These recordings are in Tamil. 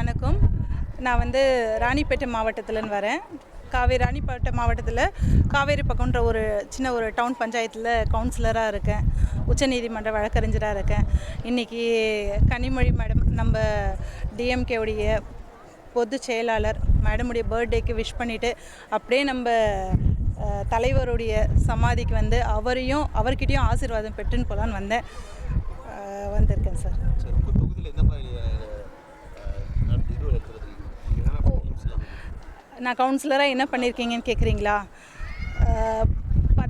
வணக்கம். நான் வந்து ராணிப்பேட்டை மாவட்டத்திலேருந்து வரேன். ராணிப்பேட்டை மாவட்டத்தில் காவேரி பக்கம்ன்ற ஒரு சின்ன ஒரு டவுன் பஞ்சாயத்தில் கவுன்சிலராக இருக்கேன். உச்சநீதிமன்ற வழக்கறிஞராக இருக்கேன். இன்றைக்கி கனிமொழி மேடம் நம்ம டிஎம்கேவுடைய பொதுச் செயலாளர் மேடமுடைய பர்த்டேக்கு விஷ் பண்ணிவிட்டு அப்படியே நம்ம தலைவருடைய சமாதிக்கு வந்து அவர்கிட்டையும் ஆசீர்வாதம் பெற்றுன்னு போகலான்னு வந்திருக்கேன் சார். நான் கவுன்சிலராக என்ன பண்ணியிருக்கீங்கன்னு கேட்குறீங்களா?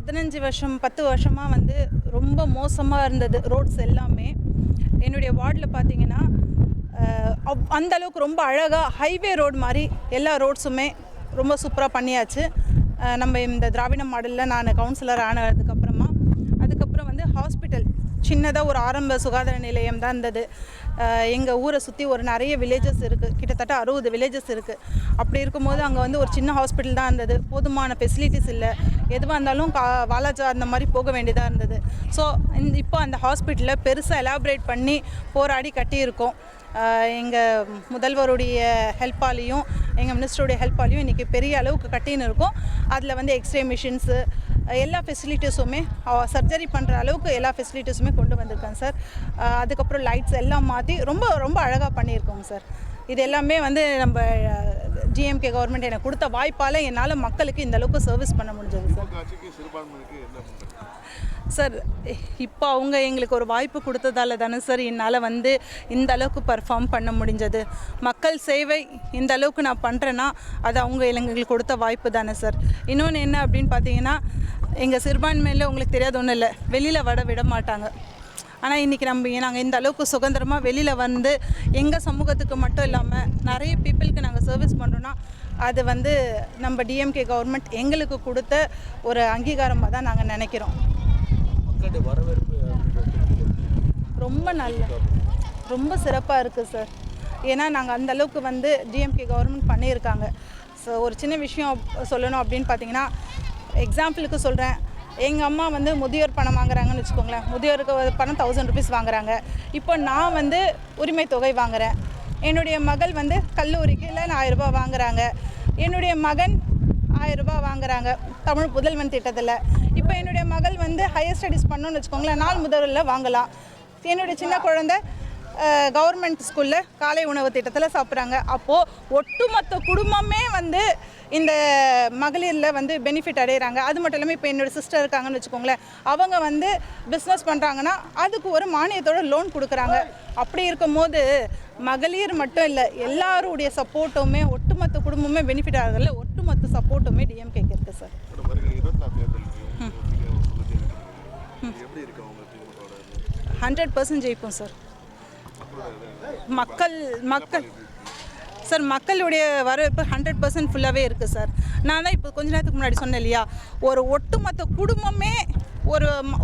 10 வருஷமாக வந்து ரொம்ப மோசமாக இருந்தது ரோட்ஸ் எல்லாமே. என்னுடைய வார்டில் பார்த்தீங்கன்னா அந்தளவுக்கு ரொம்ப அழகாக ஹைவே ரோடு மாதிரி எல்லா ரோட்ஸுமே ரொம்ப சூப்பராக பண்ணியாச்சு. நம்ம இந்த திராவிட மாடலில் நான் கவுன்சிலர் அதுக்கப்புறம் வந்து ஹாஸ்பிட்டல் சின்னதாக ஒரு ஆரம்ப சுகாதார நிலையம் தான் இருந்தது. எங்கள் ஊரை சுற்றி நிறைய வில்லேஜஸ் இருக்குது, கிட்டத்தட்ட 60 வில்லேஜஸ் இருக்குது. அப்படி இருக்கும்போது அங்கே வந்து ஒரு சின்ன ஹாஸ்பிட்டல் தான் இருந்தது. போதுமான ஃபெசிலிட்டிஸ் இல்லை. எதுவாக இருந்தாலும் வாலாஜா அந்த மாதிரி போக வேண்டியதாக இருந்தது. ஸோ இப்போ அந்த ஹாஸ்பிட்டலில் பெருசாக எலாபரேட் பண்ணி போராடி கட்டியிருக்கோம். எங்கள் முதல்வருடைய ஹெல்ப்பாலையும் எங்கள் மினிஸ்டருடைய ஹெல்ப்பாலையும் இன்றைக்கி பெரிய அளவுக்கு கட்டின்னு இருக்கும். அதில் வந்து எக்ஸ்ரே மிஷின்ஸு எல்லா ஃபெசிலிட்டிஸுமே சர்ஜரி பண்ணுற அளவுக்கு எல்லா ஃபெசிலிட்டிஸுமே கொண்டு வந்திருக்கேன் சார். அதுக்கப்புறம் லைட்ஸ் எல்லாம் மாற்றி ரொம்ப ரொம்ப அழகாக பண்ணியிருக்கோங்க சார். இது எல்லாமே வந்து நம்ம டிஎம்கே கவர்மெண்ட் எனக்கு கொடுத்த வாய்ப்பால் என்னால் மக்களுக்கு இந்த அளவுக்கு சர்வீஸ் பண்ண முடிஞ்சது சார். சார் இப்போ அவங்க எங்களுக்கு ஒரு வாய்ப்பு கொடுத்ததால தானே சார் என்னால் வந்து இந்த அளவுக்கு பர்ஃபார்ம் பண்ண முடிஞ்சது. மக்கள் சேவை இந்த அளவுக்கு நான் பண்ணுறேன்னா அது அவங்க எங்களுக்கு கொடுத்த வாய்ப்பு தானே சார். இன்னொன்று என்ன அப்படின்னு பார்த்தீங்கன்னா, எங்கள் சிறுபான்மையில் உங்களுக்கு தெரியாத ஒன்றும் இல்லை, வெளியில் விட மாட்டாங்க. ஆனால் இன்றைக்கி நாங்கள் இந்த அளவுக்கு சுதந்திரமாக வெளியில் வந்து எங்கள் சமூகத்துக்கு மட்டும் இல்லாமல் நிறைய பீப்புளுக்கு நாங்கள் சர்வீஸ் பண்ணுறோன்னா அது வந்து நம்ம டிஎம்கே கவர்மெண்ட் எங்களுக்கு கொடுத்த ஒரு அங்கீகாரமாக தான் நாங்கள் நினைக்கிறோம். ரொம்ப சிறப்பாக இருக்குது சார். ஏன்னா நாங்கள் அந்தளவுக்கு வந்து டிஎம்கே கவர்மெண்ட் பண்ணியிருக்காங்க. ஸோ ஒரு சின்ன விஷயம் சொல்லணும் அப்படின்னு பார்த்தீங்கன்னா, எக்ஸாம்பிளுக்கு சொல்கிறேன். எங்கள் அம்மா வந்து முதியோர் பணம் வாங்குறாங்கன்னு வச்சுக்கோங்களேன். முதியோருக்கு பணம் 1000 ருபீஸ் வாங்குறாங்க. இப்போ நான் வந்து உரிமை தொகை வாங்குகிறேன். என்னுடைய மகள் வந்து கல்லூரிக்கு 1000 ரூபா வாங்குகிறாங்க. என்னுடைய மகன் 1000 ரூபா வாங்குகிறாங்க தமிழ் புதல்வன் திட்டத்தில். இப்போ என்னுடைய மகள் வந்து ஹையர் ஸ்டடீஸ் பண்ணணும்னு வச்சுக்கோங்களேன், நாள் முதலில் வாங்கலாம். என்னுடைய சின்ன குழந்தை கவர்மெண்ட் ஸ்கூலில் காலை உணவு திட்டத்தில் சாப்பிட்றாங்க. அப்போது ஒட்டுமொத்த குடும்பமே வந்து இந்த மகளிரில் வந்து பெனிஃபிட் அடைகிறாங்க. அது மட்டும் இல்லாமல் இப்போ என்னோடய சிஸ்டர் இருக்காங்கன்னு வச்சுக்கோங்களேன், அவங்க வந்து பிஸ்னஸ் பண்ணுறாங்கன்னா அதுக்கு ஒரு மானியத்தோட லோன் கொடுக்குறாங்க. அப்படி இருக்கும்போது மகளிர் மட்டும் இல்லை, எல்லாருடைய சப்போர்ட்டுமே ஒட்டுமொத்த குடும்பமே பெனிஃபிட் ஆகிறதில்ல, ஒட்டுமொத்த சப்போர்ட்டுமே டிஎம்கேக்கு இருக்குது சார். 100% ஜெயிப்போம் சார். மக்களுடைய வரவேற்பு 100% ஃபுல்லாகவே இருக்குது சார். நான் தான் இப்போ கொஞ்ச நேரத்துக்கு முன்னாடி சொன்னேன் இல்லையா, ஒரு ஒட்டுமொத்த குடும்பமே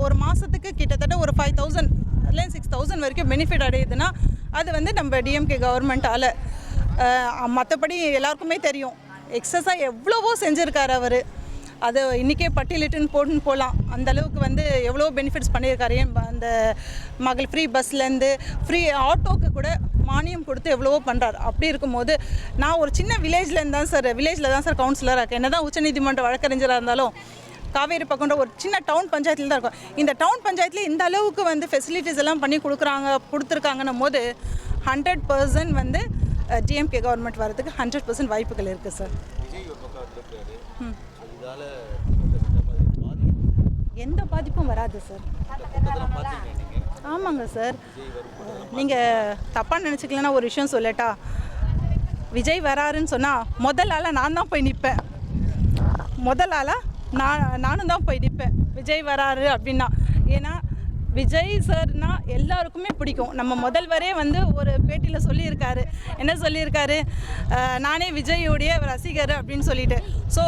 ஒரு மாதத்துக்கு கிட்டத்தட்ட ஒரு 5000 இல்லை 6000 வரைக்கும் பெனிஃபிட் அடையுதுன்னா அது வந்து நம்ம டிஎம்கே கவர்மெண்ட்டால். மற்றபடி எல்லாருக்குமே தெரியும் எக்ஸஸாக எவ்வளவோ செஞ்சுருக்காரு அவர். அது இன்றைக்கே பட்டியலிட்டுன்னு போகலாம். அந்தளவுக்கு வந்து எவ்வளோ பெனிஃபிட்ஸ் பண்ணியிருக்காரு. அந்த மகள் ஃப்ரீ பஸ்லேருந்து ஃப்ரீ ஆட்டோவுக்கு கூட மானியம் கொடுத்து எவ்வளவோ பண்ணுறாரு. அப்படி இருக்கும்போது நான் ஒரு சின்ன வில்லேஜில் தான் சார் கவுன்சிலராக இருக்கேன். என்ன தான் உச்சநீதிமன்ற வழக்கறிஞராக இருந்தாலும் காவேரி பக்கம்ன்ற ஒரு சின்ன டவுன் பஞ்சாயத்தில் தான் இருக்கும். இந்த டவுன் பஞ்சாயத்தில் இந்த அளவுக்கு வந்து ஃபெசிலிட்டிஸ் எல்லாம் பண்ணி கொடுத்துருக்காங்கன்னும் போது 100% வந்து டிஎம்கே கவர்மெண்ட் வரதுக்கு 100% வாய்ப்புகள் இருக்குது சார். எந்த பாதிப்பும் வராது சார். ஆமாங்க சார். நீங்கள் தப்பாக நினச்சிக்கலன்னா ஒரு விஷயம் சொல்லட்டா, விஜய் வராருன்னு சொன்னால் முதல் ஆளாக நான் தான் போய் நிற்பேன். நானும் தான் போய் நிற்பேன் விஜய் வராரு அப்படின்னா. ஏன்னா விஜய் சார்னா எல்லாருக்குமே பிடிக்கும். நம்ம முதல்வரே வந்து ஒரு பேட்டியில் சொல்லியிருக்காரு. என்ன சொல்லியிருக்காரு? நானே விஜயோடைய ரசிகர் அப்படின்னு சொல்லிட்டு. ஸோ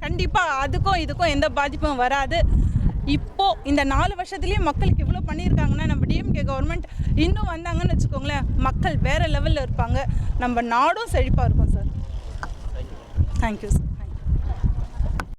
கண்டிப்பாக அதுக்கும் இதுக்கும் எந்த பாதிப்பும் வராது. இப்போது இந்த 4 வருஷத்துலேயே மக்களுக்கு இவ்வளோ பண்ணியிருக்காங்கன்னா நம்ம டிஎம்கே கவர்மெண்ட் இன்னும் வந்தாங்கன்னு வச்சுக்கோங்களேன், மக்கள் வேறு லெவலில் இருப்பாங்க. நம்ம நாடும் செழிப்பாக இருக்கும் சார். Thank you sir.